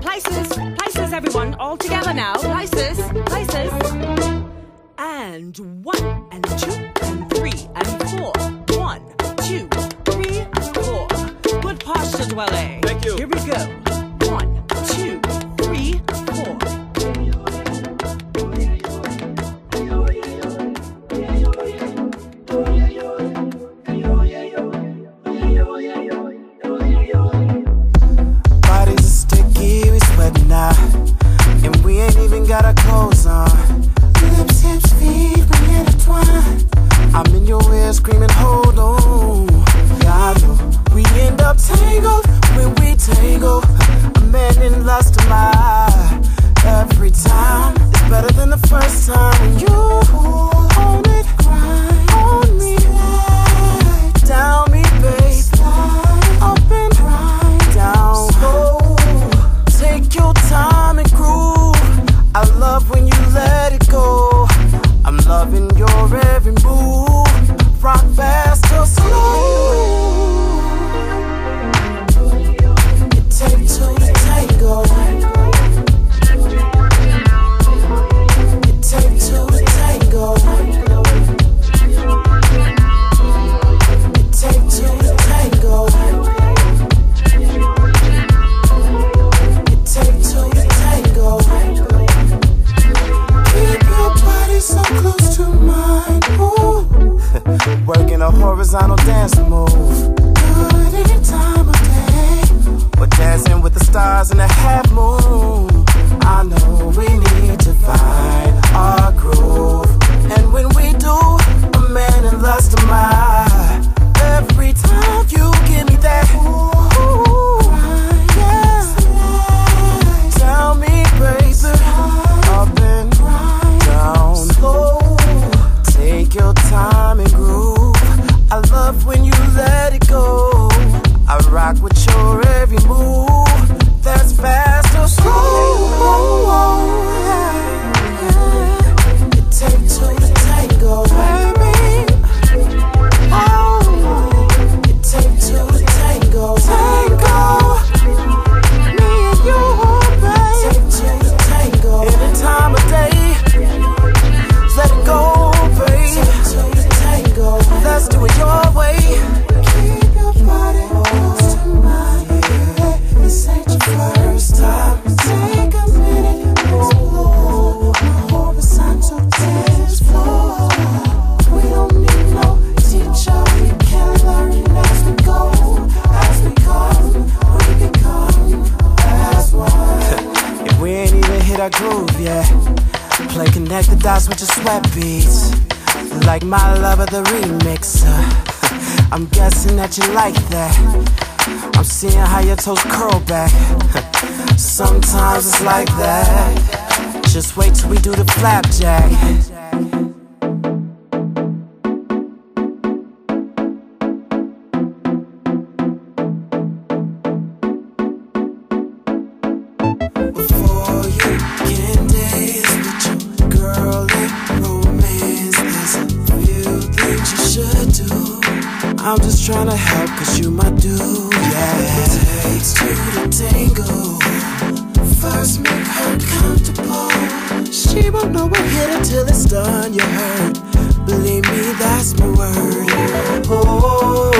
Places, everyone, all together now. Places. And 1 and 2 and 3 and 4. 1, 2, 3, 4. Good posture, Dwelle. Thank you. Here we go. 1, 2, 3, 4. Bodies are sticky, we sweating now, and we ain't even got our clothes on. Lips, hips, feet, we intertwine. I'm in your ear screaming, hold on. Yeah, I know we end up tangled when we tangle. A man in lust of my eye. Every time it's better than the first time. When you own it, grind on me, slide down me, babe, slide up and grind down slow. Take your time and groove. I love when you let it go. I'm loving your every move. Rock fast or slow. It takes two to tango. It takes two to tango. It takes two to tango. It takes two to tango. Keep your body so close to mine. Ooh. Working a horizontal dance move. Good any time of day. We're dancing with the stars in a half moon. I know we need to find our groove. And when we do, a man in lust of mine. Every time you give me that, ooh, yeah. Tell me, baby, up and down slow. Take your time and groove. I love when you let it go. I rock with your every move. That's fast or slow. It takes two to tango, baby. Oh, it takes two to tango. Tango. Me and you, baby. It takes two to tango. Any time of day. Let it go, babe. It takes two to tango. Let's do it your way. Keep your body close to mine. This ain't your first time. Take a minute, explore the horizontal dance floor. We don't need no teacher. We can learn as we go. As we come, we become as one. If we ain't even hit our groove yet, play connect the dots with your sweat beats. Like my lover, the remixer. I'm guessing that you like that. I'm seeing how your toes curl back. Sometimes it's like that. Just wait till we do the flapjack. Before you can dance with your girl in romance, there's a few things you should do. I'm just trying to help cause you my dude, yeah. It takes two to tango. First make her comfortable. She won't know what hit her till it's done, you heard. Believe me, that's my word. Oh,